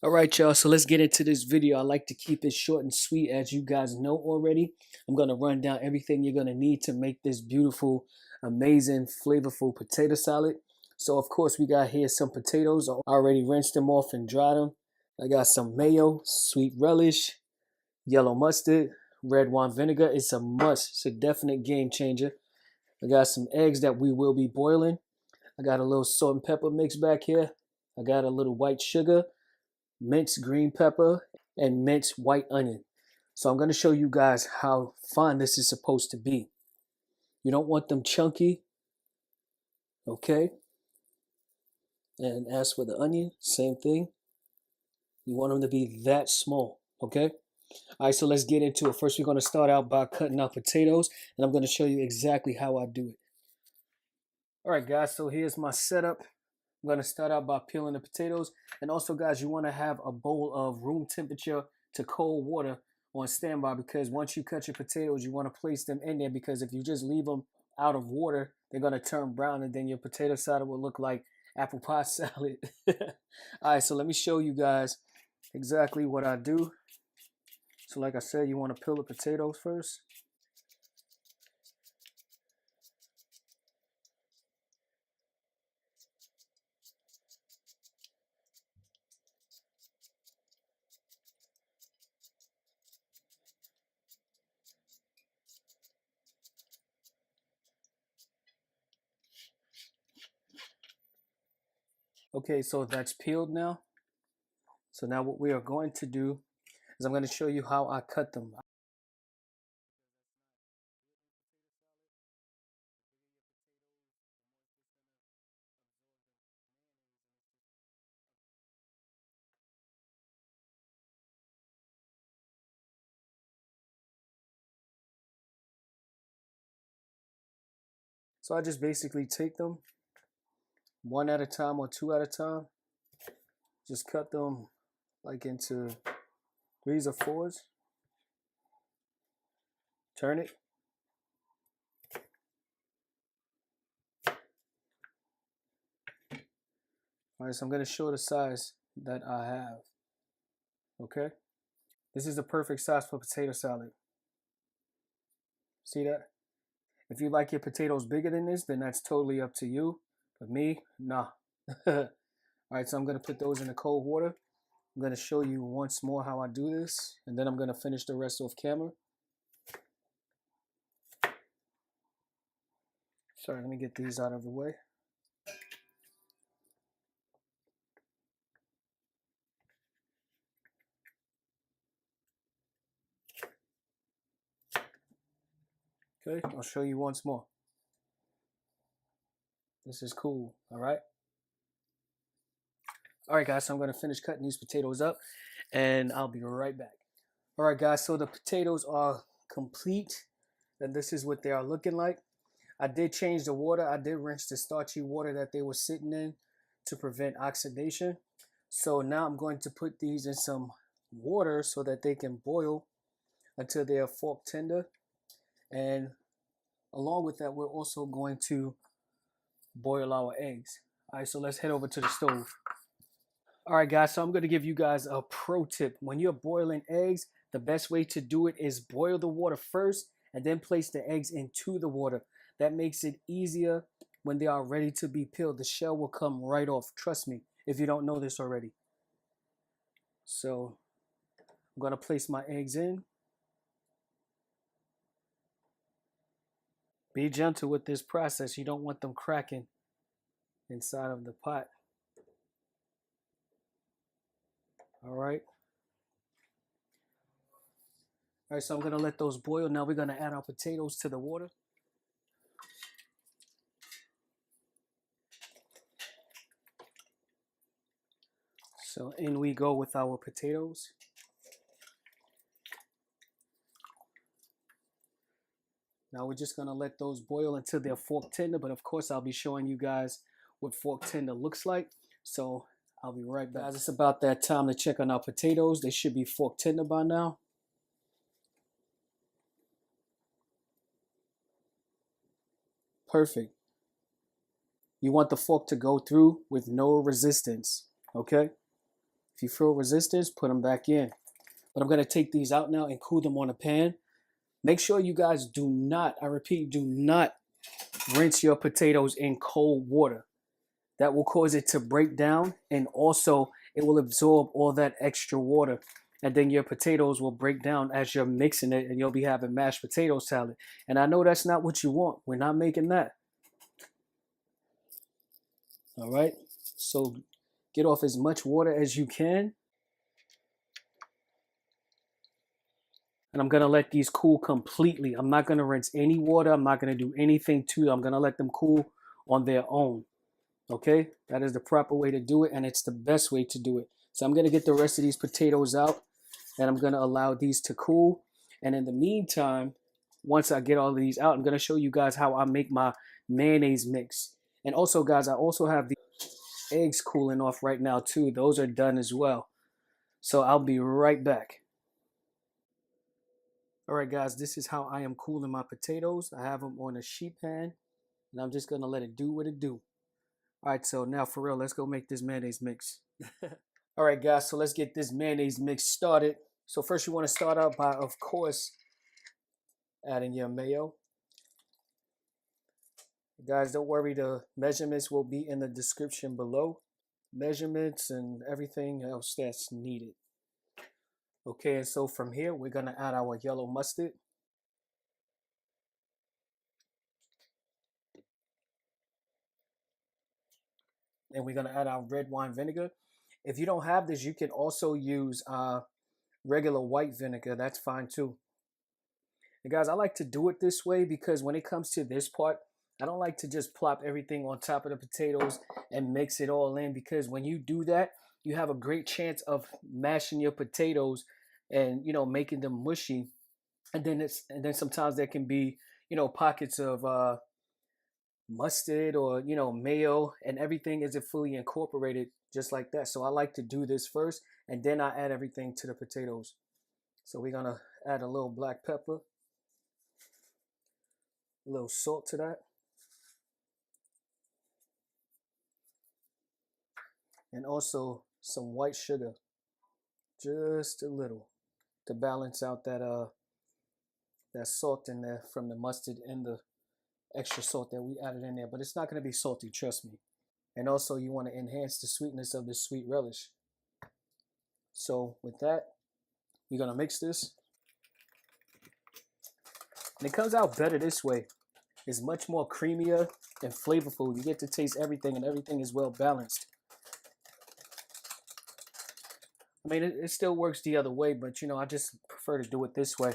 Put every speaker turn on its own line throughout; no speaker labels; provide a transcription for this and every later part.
All right, y'all, so let's get into this video. I like to keep it short and sweet, as you guys know already. I'm going to run down everything you're going to need to make this beautiful, amazing, flavorful potato salad. So, of course, we got here some potatoes. I already rinsed them off and dried them. I got some mayo, sweet relish, yellow mustard, red wine vinegar. It's a must. It's a definite game changer. I got some eggs that we will be boiling. I got a little salt and pepper mix back here. I got a little white sugar, minced green pepper, and minced white onion. So I'm going to show you guys how fine this is supposed to be. You don't want them chunky, okay? And as for the onion, same thing. You want them to be that small, okay? All right, so let's get into it. First, we're going to start out by cutting out potatoes, and I'm going to show you exactly how I do it. All right, guys, so here's my setup. I'm going to start out by peeling the potatoes. And also, guys, you want to have a bowl of room temperature to cold water on standby, because once you cut your potatoes, you want to place them in there, because if you just leave them out of water, they're going to turn brown, and then your potato salad will look like apple pie salad. All right, so let me show you guys exactly what I do. So like I said, you want to peel the potatoes first. Okay, so that's peeled now. So now what we are going to do is I'm going to show you how I cut them. So I just basically take them one at a time or two at a time. Just cut them like into 3s or 4s. Turn it. All right, so I'm going to show the size that I have. Okay. This is the perfect size for potato salad. See that? If you like your potatoes bigger than this, then that's totally up to you. But me, nah. All right, so I'm going to put those in the cold water. I'm going to show you once more how I do this, and then I'm going to finish the rest off camera. Sorry, let me get these out of the way. Okay, I'll show you once more. This is cool, all right? All right, guys, so I'm going to finish cutting these potatoes up, and I'll be right back. All right, guys, so the potatoes are complete, and this is what they are looking like. I did change the water. I did rinse the starchy water that they were sitting in to prevent oxidation. So now I'm going to put these in some water so that they can boil until they are fork tender. And along with that, we're also going to boil our eggs. All right, so let's head over to the stove. All right, guys, so I'm going to give you guys a pro tip. When you're boiling eggs, the best way to do it is boil the water first and then place the eggs into the water. That makes it easier when they are ready to be peeled. The shell will come right off. Trust me, if you don't know this already. So I'm going to place my eggs in. Be gentle with this process. You don't want them cracking inside of the pot. All right. All right, so I'm going to let those boil. Now we're going to add our potatoes to the water. So in we go with our potatoes. Now we're just gonna let those boil until they're fork tender, but of course I'll be showing you guys what fork tender looks like. So I'll be right back. Guys, it's about that time to check on our potatoes. They should be fork tender by now. Perfect. You want the fork to go through with no resistance, okay? If you feel resistance, put them back in. But I'm gonna take these out now and cool them on a pan. Make sure you guys do not, I repeat, do not rinse your potatoes in cold water. That will cause it to break down, and also it will absorb all that extra water. And then your potatoes will break down as you're mixing it, and you'll be having mashed potato salad. And I know that's not what you want. We're not making that. All right, so get off as much water as you can. And I'm gonna let these cool completely. I'm not gonna rinse any water. I'm not gonna do anything to them. I'm gonna let them cool on their own. Okay, that is the proper way to do it, and it's the best way to do it. So I'm gonna get the rest of these potatoes out, and I'm gonna allow these to cool. And in the meantime, once I get all of these out, I'm gonna show you guys how I make my mayonnaise mix. And also, guys, I also have the eggs cooling off right now too. Those are done as well. So I'll be right back. All right, guys, this is how I am cooling my potatoes. I have them on a sheet pan, and I'm just gonna let it do what it do. All right, so now for real, let's go make this mayonnaise mix. All right, guys, so let's get this mayonnaise mix started. So first you wanna start out by, of course, adding your mayo. Guys, don't worry, the measurements will be in the description below. Measurements and everything else that's needed. Okay, and so from here, we're gonna add our yellow mustard. And we're gonna add our red wine vinegar. If you don't have this, you can also use regular white vinegar. That's fine too. And guys, I like to do it this way because when it comes to this part, I don't like to just plop everything on top of the potatoes and mix it all in, because when you do that, you have a great chance of mashing your potatoes and, you know, making them mushy. And then sometimes there can be, you know, pockets of mustard or, you know, mayo, and everything isn't fully incorporated just like that. So I like to do this first, and then I add everything to the potatoes. So we're gonna add a little black pepper, a little salt to that, and also some white sugar, just a little, to balance out that salt in there from the mustard and the extra salt that we added in there. But it's not going to be salty, trust me. And also you want to enhance the sweetness of the sweet relish. So with that, we're going to mix this, and it comes out better this way. It's much more creamier and flavorful. You get to taste everything, and everything is well balanced. I mean, it still works the other way, but, you know, I just prefer to do it this way.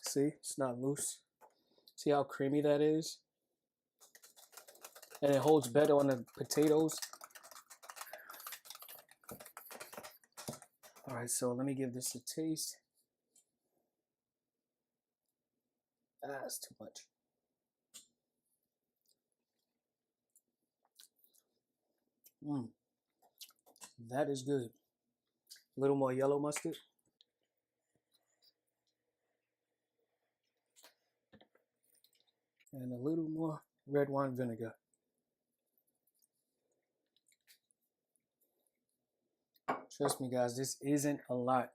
See, it's not loose. See how creamy that is? And it holds better on the potatoes. All right, so let me give this a taste. That's too much. That is good. A little more yellow mustard. And a little more red wine vinegar. Trust me, guys, this isn't a lot.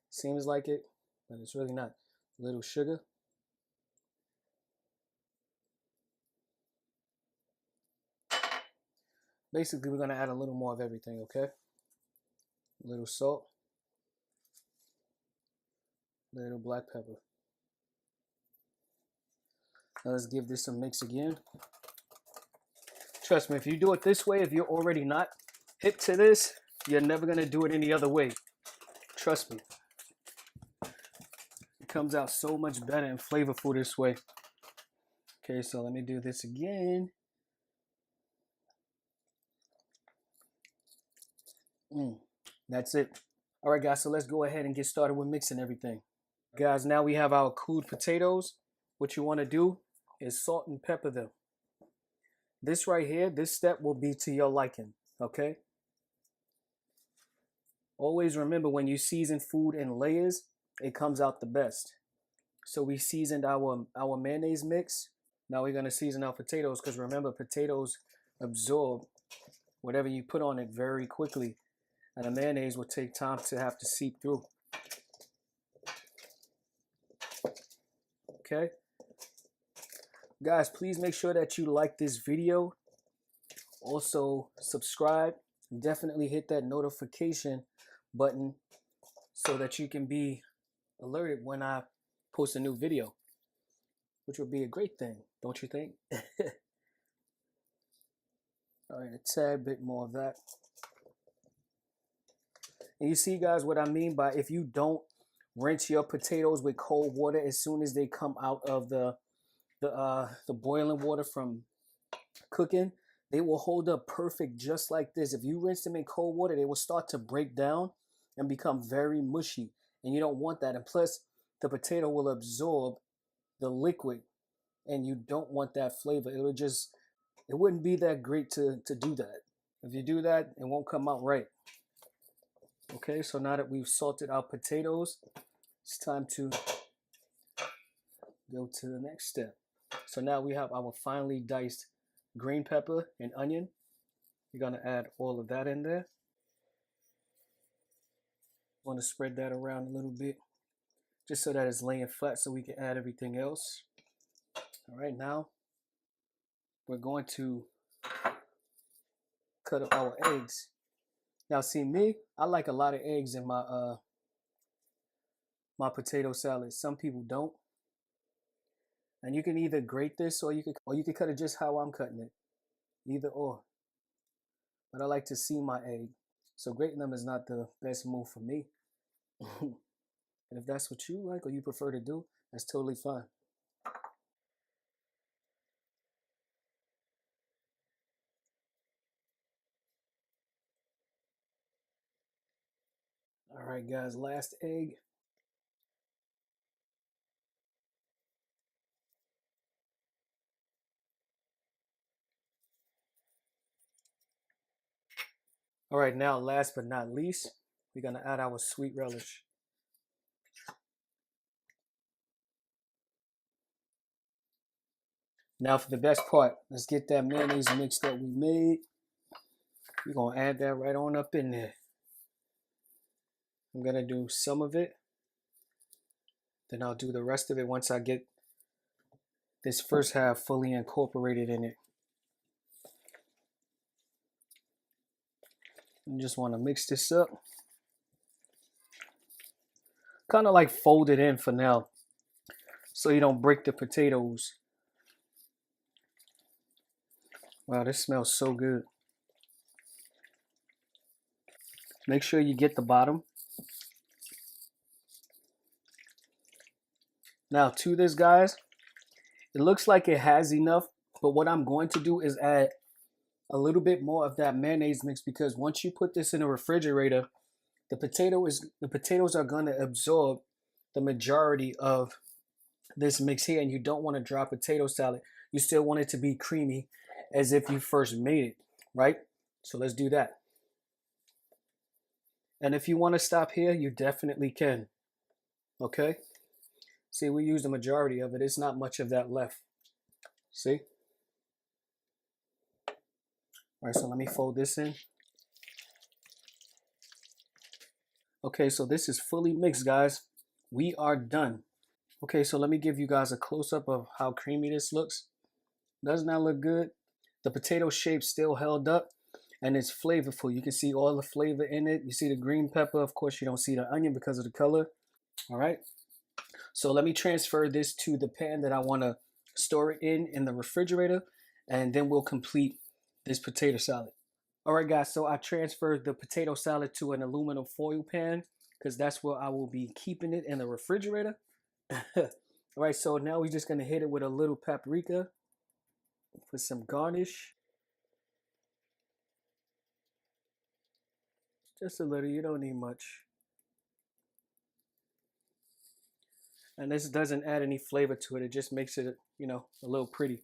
Seems like it, but it's really not. A little sugar. Basically, we're going to add a little more of everything, okay? A little salt. A little black pepper. Now let's give this a mix again. Trust me, if you do it this way, if you're already not hip to this, you're never going to do it any other way. Trust me. It comes out so much better and flavorful this way. Okay, so let me do this again. That's it. All right, guys, so let's go ahead and get started with mixing everything. Guys, now we have our cooled potatoes. What you want to do is salt and pepper them. This right here, this step will be to your liking, okay? Always remember, when you season food in layers, it comes out the best. So we seasoned our mayonnaise mix. Now we're going to season our potatoes, because remember, potatoes absorb whatever you put on it very quickly. And the mayonnaise will take time to have to seep through. Okay? Guys, please make sure that you like this video. Also, subscribe. Definitely hit that notification button so that you can be alerted when I post a new video, which would be a great thing, don't you think? All right, a tad bit more of that. And you see, guys, what I mean by, if you don't rinse your potatoes with cold water as soon as they come out of the boiling water from cooking, they will hold up perfect just like this. If you rinse them in cold water, they will start to break down and become very mushy, and you don't want that. And plus, the potato will absorb the liquid, and you don't want that flavor. It wouldn't be that great to do that. If you do that, it won't come out right. Okay, so now that we've salted our potatoes, it's time to go to the next step. So now we have our finely diced green pepper and onion. You're gonna add all of that in there. Want to spread that around a little bit, just so that it's laying flat, so we can add everything else. All right, now we're going to cut up our eggs. Now, see me, I like a lot of eggs in my my potato salad. Some people don't. And you can either grate this, or you can cut it just how I'm cutting it. Either or. But I like to see my egg. So grating them is not the best move for me. And if that's what you like or you prefer to do, that's totally fine. All right, guys, last egg. All right, now last but not least, we're gonna add our sweet relish. Now for the best part, let's get that mayonnaise mix that we made. We're gonna add that right on up in there. I'm gonna do some of it, then I'll do the rest of it once I get this first half fully incorporated in it. You just want to mix this up. Kind of like fold it in for now, so you don't break the potatoes. Wow, this smells so good. Make sure you get the bottom. Now to this, guys, it looks like it has enough, but what I'm going to do is add a little bit more of that mayonnaise mix, because once you put this in the refrigerator, the potatoes are going to absorb the majority of this mix here, and you don't want a dry potato salad. You still want it to be creamy as if you first made it, right? So let's do that. And if you want to stop here, you definitely can. Okay? See, we use the majority of it. It's not much of that left. See? All right, so let me fold this in. Okay, so this is fully mixed, guys. We are done. Okay, so let me give you guys a close-up of how creamy this looks. Doesn't that look good? The potato shape still held up, and it's flavorful. You can see all the flavor in it. You see the green pepper. Of course, you don't see the onion because of the color. All right. So let me transfer this to the pan that I want to store it in the refrigerator, and then we'll complete this potato salad. All right, guys, so I transferred the potato salad to an aluminum foil pan, because that's where I will be keeping it in the refrigerator. All right, so now we're just gonna hit it with a little paprika for some garnish. Just a little, you don't need much. And this doesn't add any flavor to it. It just makes it, you know, a little pretty.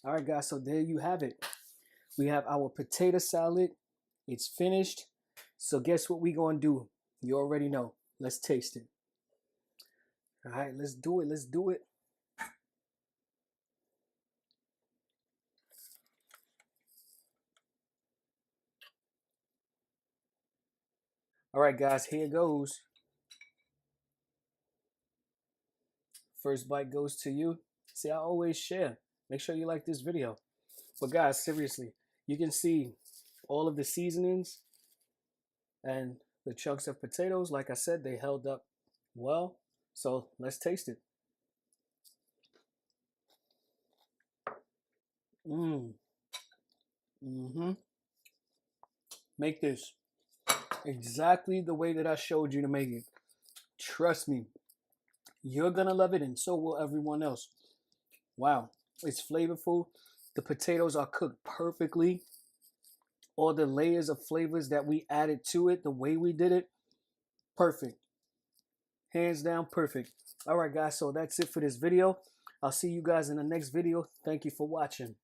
All right, guys, so there you have it. We have our potato salad. It's finished. So guess what we gonna do? You already know. Let's taste it. All right, let's do it. Let's do it. All right, guys, here goes. First bite goes to you. See, I always share. Make sure you like this video. But guys, seriously, you can see all of the seasonings and the chunks of potatoes. Like I said, they held up well. So let's taste it. Mm-hmm. Make this exactly the way that I showed you to make it. Trust me, you're gonna love it, and so will everyone else. Wow, it's flavorful. The potatoes are cooked perfectly. All the layers of flavors that we added to it, the way we did it, perfect. Hands down, perfect. All right, guys, so that's it for this video. I'll see you guys in the next video. Thank you for watching.